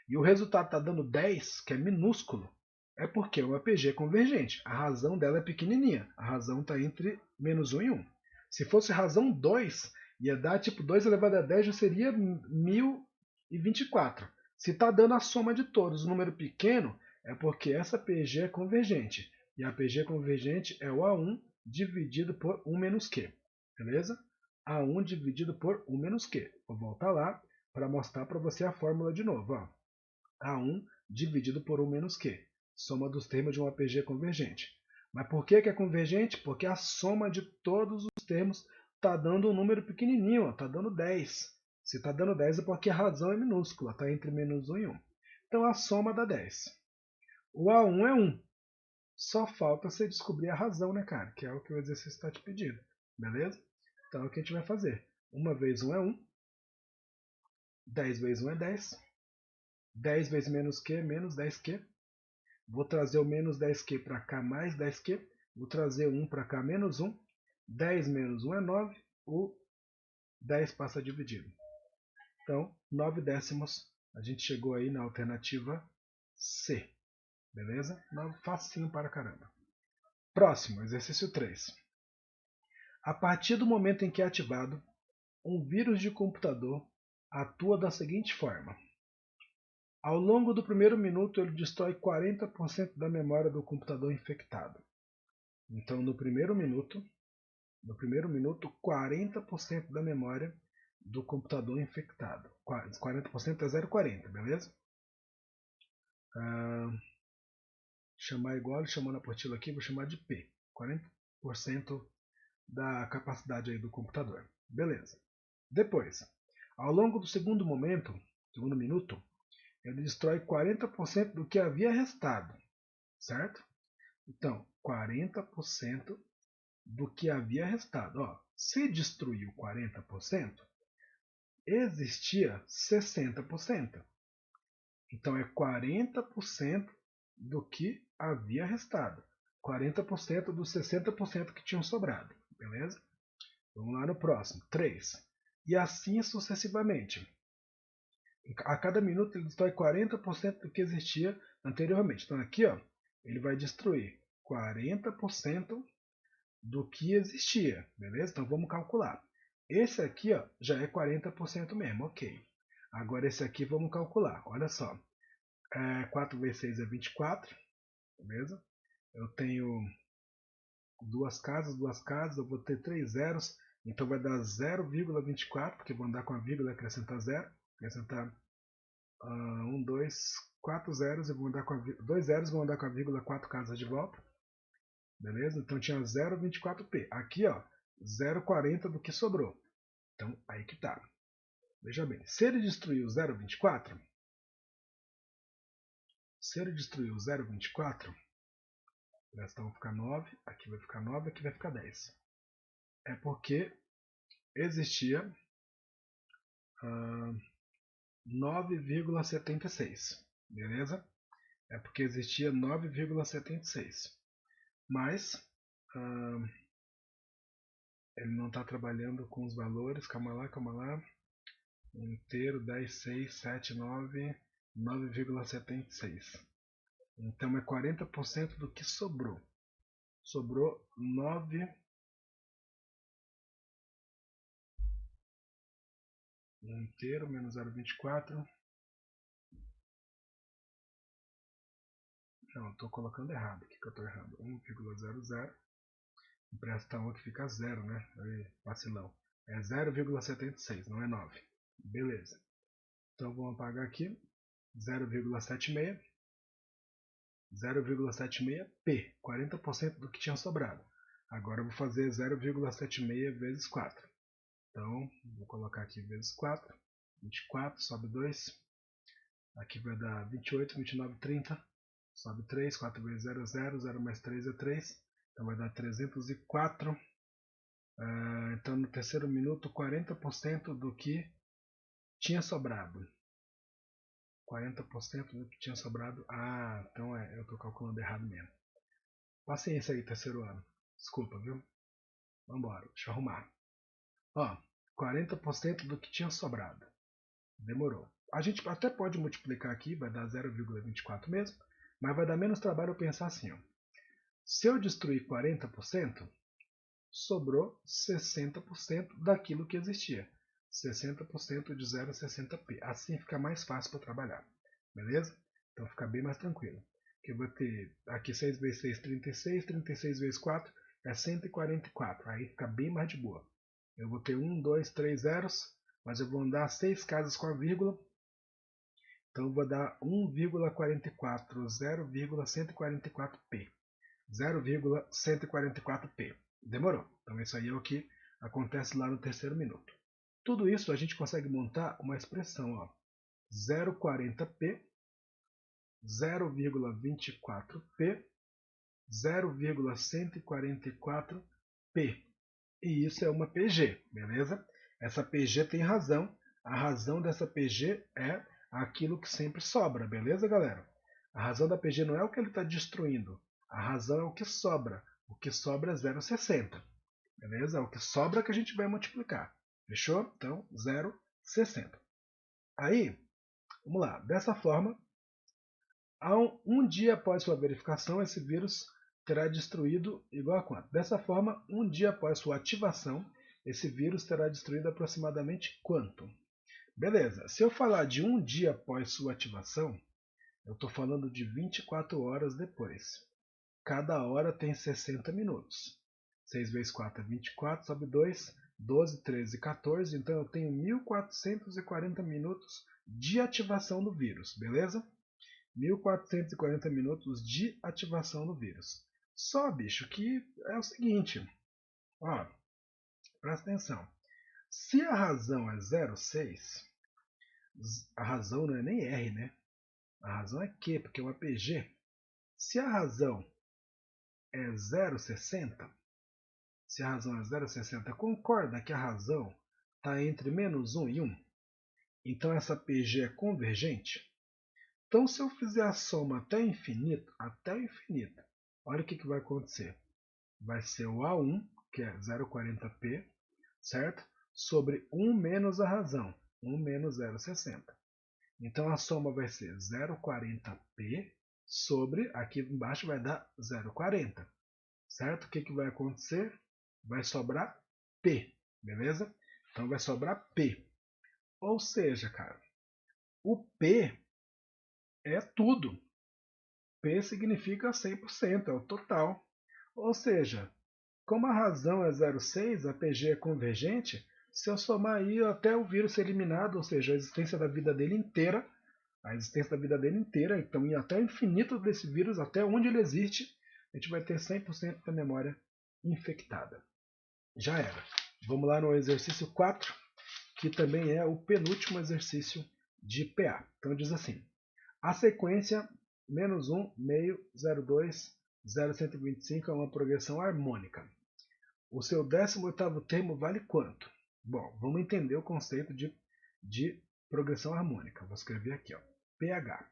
e o resultado está dando 10, que é minúsculo, é porque é uma PG convergente. A razão dela é pequenininha. A razão está entre menos 1 e 1. Se fosse razão 2, ia dar tipo 2 elevado a 10 já seria 1024. Se está dando a soma de todos, o número pequeno, é porque essa PG é convergente. E a PG convergente é o A1 dividido por 1 menos Q. Beleza? A1 dividido por 1 menos Q. Vou voltar lá para mostrar para você a fórmula de novo. Ó. A1 dividido por 1 menos Q. Soma dos termos de uma PG convergente. Mas por que é convergente? Porque a soma de todos os termos está dando um número pequenininho, está dando 10. Se está dando 10 é porque a razão é minúscula, está entre menos 1 e 1. Então a soma dá 10. O A1 é 1. Só falta você descobrir a razão, né, cara? Que é o que o exercício está te pedindo. Beleza? Então é o que a gente vai fazer. 1 vezes 1 é 1. 10 vezes 1 é 10. 10 vezes menos Q, menos 10Q. Vou trazer o menos 10Q para cá, mais 10Q. Vou trazer 1 para cá, menos 1. 10 menos 1 é 9. O 10 passa dividido. Então, 9 décimos. A gente chegou aí na alternativa C. Beleza? Facinho para caramba. Próximo, exercício 3. A partir do momento em que é ativado um vírus de computador atua da seguinte forma. Ao longo do primeiro minuto, ele destrói 40% da memória do computador infectado. Então, no primeiro minuto, 40% da memória do computador infectado. 40% é 0,40, beleza? Chamar igual, ele chamou na apostila aqui, vou chamar de P. 40% da capacidade aí do computador. Beleza. Depois, ao longo do segundo minuto, ele destrói 40% do que havia restado, certo? Então, 40% do que havia restado. Ó, se destruiu 40%, existia 60%. Então, é 40% do que havia restado. 40% dos 60% que tinham sobrado. Beleza? Vamos lá no próximo. 3. E assim sucessivamente. A cada minuto ele destrói 40% do que existia anteriormente. Então aqui, ó, ele vai destruir 40% do que existia. Beleza? Então vamos calcular. Esse aqui, ó, já é 40% mesmo. Ok. Agora esse aqui vamos calcular. Olha só. 4 vezes 6 é 24. Beleza? Eu tenho duas casas, eu vou ter 3 zeros, então vai dar 0,24, porque vou andar com a vírgula e acrescentar 0, acrescentar 1, 2, 4 zeros, e vou andar com a 2 zeros, vou andar com a vírgula 4 casas de volta, beleza? Então tinha 0,24p, aqui ó, 0,40 do que sobrou, então aí que tá. Veja bem, se ele destruir o 0,24, então vai ficar 9, aqui vai ficar 9, aqui vai ficar 10. É porque existia 9,76, beleza? É porque existia 9,76. Mas ele não está trabalhando com os valores, calma lá. Inteiro, 10, 6, 7, 9, 9,76. Então é 40% do que sobrou. Sobrou 9. Inteiro menos 0,24. Não, estou colocando errado. O que eu estou errando? 1,00. Presta 1 que fica 0, né? Aí, vacilão. É 0,76, não é 9. Beleza. Então vamos apagar aqui. 0,76. 0,76p. 40% do que tinha sobrado. Agora eu vou fazer 0,76 vezes 4. Então, vou colocar aqui vezes 4. 24, sobe 2. Aqui vai dar 28, 29, 30. Sobe 3, 4 vezes 0 é 0, 0 mais 3 é 3. Então vai dar 304. Então no terceiro minuto, 40% do que tinha sobrado. 40% do que tinha sobrado. Então eu estou calculando errado mesmo. Paciência aí, terceiro ano. Desculpa, viu? Vambora, deixa eu arrumar. Ó, 40% do que tinha sobrado. Demorou. A gente até pode multiplicar aqui, vai dar 0,24 mesmo, mas vai dar menos trabalho eu pensar assim. Ó. Se eu destruir 40%, sobrou 60% daquilo que existia. 60% de 0,60p. Assim fica mais fácil para trabalhar. Beleza? Então fica bem mais tranquilo. Eu vou ter aqui 6 vezes 6, 36. 36 vezes 4 é 144. Aí fica bem mais de boa. Eu vou ter 1, 2, 3 zeros, mas eu vou andar 6 casas com a vírgula. Então eu vou dar 1,44, 0,144p. 0,144p. Demorou. Então isso aí é o que acontece lá no terceiro minuto. Tudo isso a gente consegue montar uma expressão, ó, 0,40p, 0,24p, 0,144p. E isso é uma PG, beleza? Essa PG tem razão. A razão dessa PG é aquilo que sempre sobra, beleza, galera? A razão da PG não é o que ele está destruindo. A razão é o que sobra. O que sobra é 0,60. Beleza? É o que sobra que a gente vai multiplicar. Fechou? Então, 0,60. Aí, vamos lá. Dessa forma, um dia após sua verificação, esse vírus terá destruído igual a quanto? Dessa forma, um dia após sua ativação, esse vírus terá destruído aproximadamente quanto? Beleza, se eu falar de um dia após sua ativação, eu estou falando de 24 horas depois. Cada hora tem 60 minutos. 6 vezes 4 é 24, sobe 2, 12, 13, 14. Então eu tenho 1440 minutos de ativação do vírus, beleza? 1440 minutos de ativação do vírus. Só, bicho, que é o seguinte. Ó, presta atenção. Se a razão é 0,6, a razão não é nem R, né? A razão é Q, porque é uma PG. Se a razão é 0,60, se a razão é 0,60, concorda que a razão está entre menos 1 e 1? Então essa PG é convergente? Então se eu fizer a soma até o infinito, olha o que vai acontecer. Vai ser o A1, que é 0,40p, certo? Sobre 1 menos a razão, 1 menos 0,60. Então a soma vai ser 0,40p sobre, aqui embaixo vai dar 0,40. Certo? O que vai acontecer? Vai sobrar P, beleza? Então vai sobrar P. Ou seja, cara, o P é tudo. P significa 100%, é o total. Ou seja, como a razão é 0,6, a PG é convergente, se eu somar aí até o vírus ser eliminado, ou seja, a existência da vida dele inteira, então ir até o infinito desse vírus, até onde ele existe, a gente vai ter 100% da memória infectada. Já era. Vamos lá no exercício 4, que também é o penúltimo exercício de PA. Então diz assim: a sequência menos 1, meio, 0,2, 0,125 é uma progressão harmônica. O seu 18º termo vale quanto? Bom, vamos entender o conceito de progressão harmônica. Vou escrever aqui, ó, pH.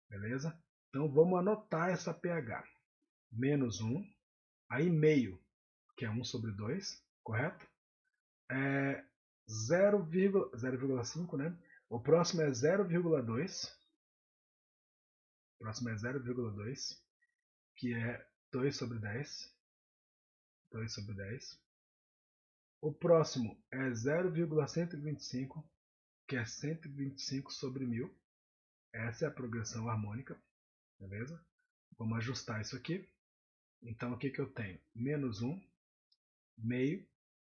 Beleza? Então vamos anotar essa pH. Menos 1, aí meio, que é 1 sobre 2, correto? 0,5, né? O próximo é 0,2. O próximo é 0,2, que é 2 sobre 10. 2 sobre 10. O próximo é 0,125, que é 125 sobre 1000. Essa é a progressão harmônica, beleza? Vamos ajustar isso aqui. Então o que eu tenho? Menos 1, meio,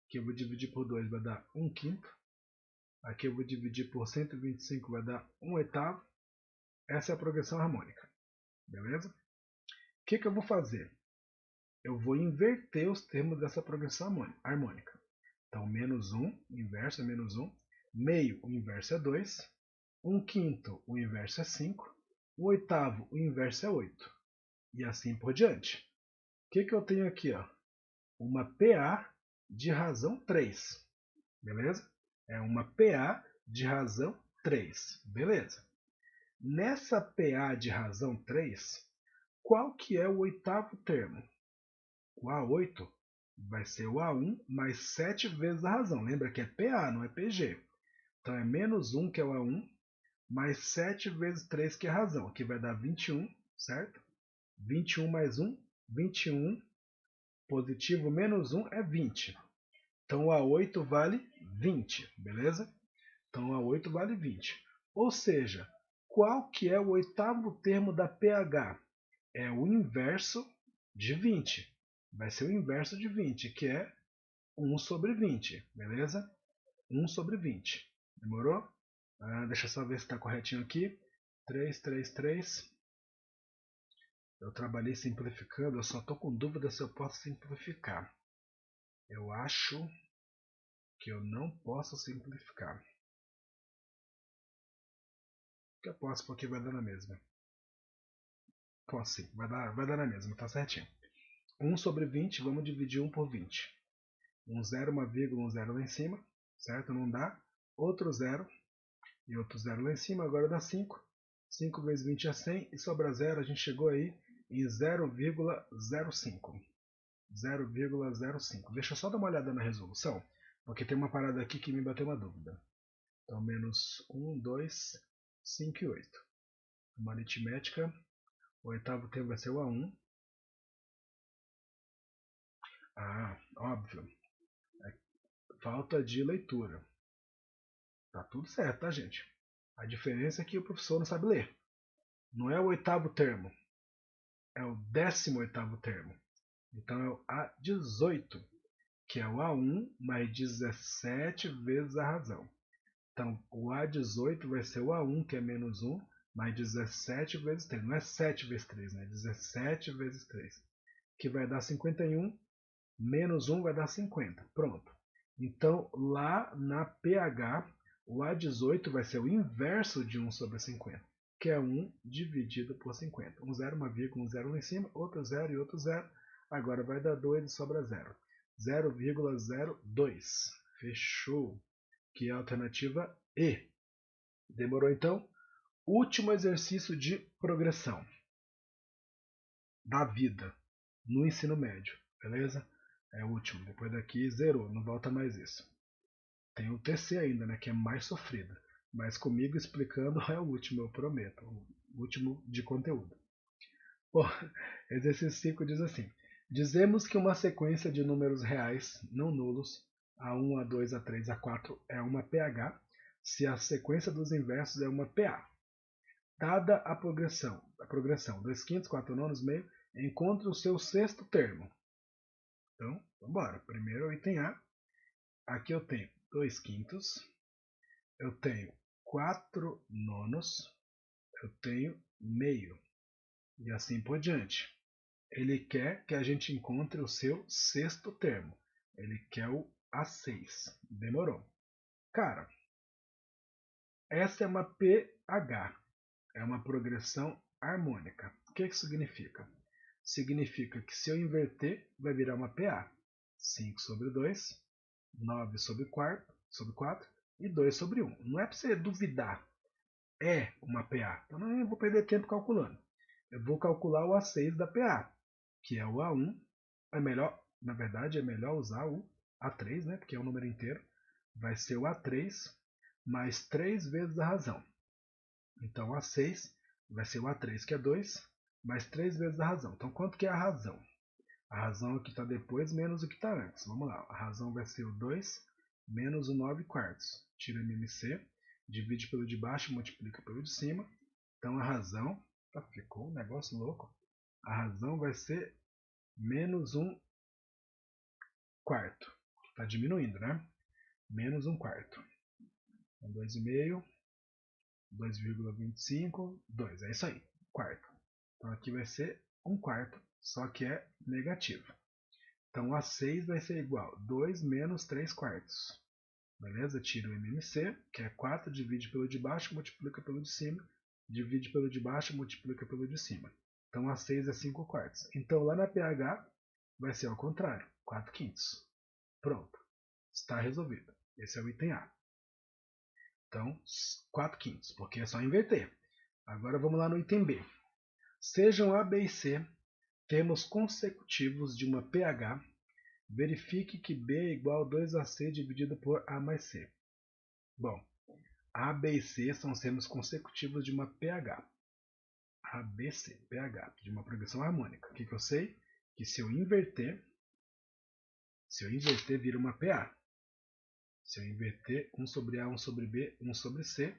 que eu vou dividir por 2 vai dar 1 quinto. Aqui eu vou dividir por 125 vai dar 1 oitavo. Essa é a progressão harmônica, beleza? O que eu vou fazer? Eu vou inverter os termos dessa progressão harmônica. Então, menos 1, o inverso é menos 1. Meio, o inverso é 2. 1 quinto, o inverso é 5. 1 oitavo, o inverso é 8. E assim por diante. O que eu tenho aqui? Ó? Uma PA de razão 3. Beleza? É uma PA de razão 3. Beleza? Nessa PA de razão 3, qual que é o oitavo termo? O A8 vai ser o A1 mais 7 vezes a razão. Lembra que é PA, não é PG. Então é menos 1, que é o A1, mais 7 vezes 3, que é a razão. Aqui vai dar 21, certo? 21 mais 1, 21. Positivo menos 1 é 20. Então o A8 vale 20, beleza? Então o A8 vale 20. Ou seja, qual que é o oitavo termo da pH? É o inverso de 20. Vai ser o inverso de 20, que é 1 sobre 20, beleza? 1 sobre 20. Demorou? Deixa eu só ver se está corretinho aqui. 3, 3, 3. Eu trabalhei simplificando, eu só estou com dúvida se eu posso simplificar. Eu acho que eu não posso simplificar. Que eu posso, porque vai dar na mesma. Posso sim, vai dar na mesma, tá certinho. 1 sobre 20, vamos dividir 1 por 20. Um zero, uma vírgula, um zero lá em cima, certo? Não dá. Outro zero e outro zero lá em cima, agora dá 5. 5 vezes 20 é 100 e sobra zero, a gente chegou aí em 0,05. 0,05. Deixa eu só dar uma olhada na resolução, porque tem uma parada aqui que me bateu uma dúvida. Então, menos 1, 2, 5 e 8. Uma aritmética, o oitavo termo vai ser o A1. Óbvio. Falta de leitura. Tá tudo certo, tá, gente? A diferença é que o professor não sabe ler. Não é o 8º termo, é o 18º termo. Então é o A18, que é o A1 mais 17 vezes a razão. Então o A18 vai ser o A1, que é menos 1, mais 17 vezes 3. Não é 7 vezes 3, né? 17 vezes 3. Que vai dar 51, menos 1 vai dar 50. Pronto. Então lá na PH, o A18 vai ser o inverso de 1 sobre 50, que é 1 dividido por 50. Um zero, uma vírgula, um zero lá em cima, outro zero e outro zero. Agora vai dar 2 e sobra 0. 0,02. Fechou. Que é a alternativa E. Demorou então? Último exercício de progressão da vida no ensino médio, beleza? É o último. Depois daqui zerou, não volta mais isso. Tem o TC ainda, né, que é mais sofrido. Mas comigo explicando é o último, eu prometo. O último de conteúdo. Bom, exercício 5 diz assim: dizemos que uma sequência de números reais não nulos, A1, A2, A3, A4, é uma PH, se a sequência dos inversos é uma PA. Dada a progressão 2 quintos, 4 nonos, meio, encontre o seu sexto termo. Então, vamos embora. Primeiro o item A. Aqui eu tenho 2 quintos, eu tenho 4 nonos, eu tenho meio, e assim por diante. Ele quer que a gente encontre o seu sexto termo. Ele quer o A6. Demorou. Cara, essa é uma PH. É uma progressão harmônica. O que isso significa? Significa que se eu inverter, vai virar uma PA. 5 sobre 2, 9 sobre 4 e 2 sobre 1. Não é para você duvidar. É uma PA. Então não vou perder tempo calculando. Eu vou calcular o A6 da PA, que é o A1. É melhor, na verdade, é melhor usar o A3, né? Porque é um número inteiro. Vai ser o A3 mais 3 vezes a razão. Então o A6 vai ser o A3, que é 2, mais 3 vezes a razão. Então quanto que é a razão? A razão é o que está depois menos o que está antes. Vamos lá. A razão vai ser o 2 menos o 9 quartos. Tira MMC, divide pelo de baixo, multiplica pelo de cima. Então a razão, ficou um negócio louco. A razão vai ser menos 1 quarto. Está diminuindo, né? Menos 1 quarto. Então 2,5, 2,25, 2. É isso aí, quarto. Então aqui vai ser 1 quarto, só que é negativo. Então A6 vai ser igual a 2 menos 3 quartos. Beleza? Tira o MMC, que é 4, divide pelo de baixo, multiplica pelo de cima. Divide pelo de baixo, multiplica pelo de cima. Então A6 é 5 quartos. Então lá na PH vai ser ao contrário, 4 quintos. Pronto. Está resolvido. Esse é o item A. Então, 4 quintos, porque é só inverter. Agora vamos lá no item B. Sejam A, B e C termos consecutivos de uma PH, verifique que B é igual a 2AC dividido por A mais C. Bom, A, B e C são os termos consecutivos de uma PH. A, B, C, PH, de uma progressão harmônica. O que eu sei? Que se eu inverter, vira uma PA. Se eu inverter 1 sobre A, 1 sobre B, 1 sobre C,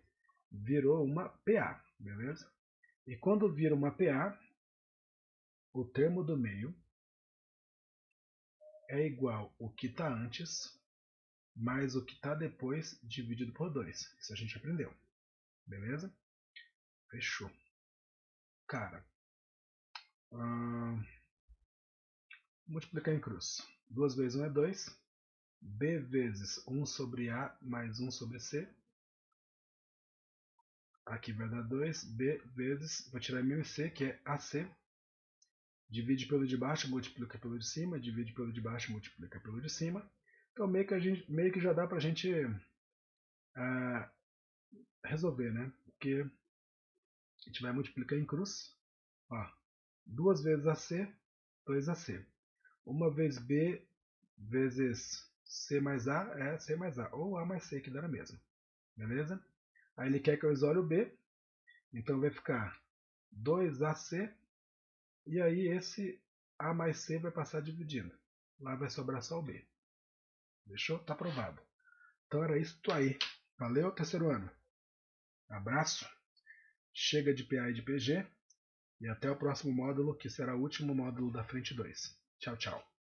virou uma PA, beleza? E quando vira uma PA, o termo do meio é igual o que está antes mais o que está depois dividido por 2. Isso a gente aprendeu. Beleza? Fechou. Cara, multiplicar em cruz. 2 vezes 1 é 2. B vezes 1 sobre A mais 1 sobre C. Aqui vai dar 2. B vezes, vou tirar MMC, que é AC. Divide pelo de baixo, multiplica pelo de cima. Divide pelo de baixo, multiplica pelo de cima. Então meio que já dá pra gente resolver, né? Porque a gente vai multiplicar em cruz. Ó, 2 vezes AC, 2AC. 1 vez B vezes C mais A é C mais A. Ou A mais C, que dá na mesma. Beleza? Aí ele quer que eu isole o B. Então vai ficar 2AC. E aí esse A mais C vai passar dividindo. Lá vai sobrar só o B. Fechou? Tá aprovado. Então era isso aí. Valeu, terceiro ano. Abraço. Chega de PA e de PG. E até o próximo módulo, que será o último módulo da frente 2. Tchau, tchau.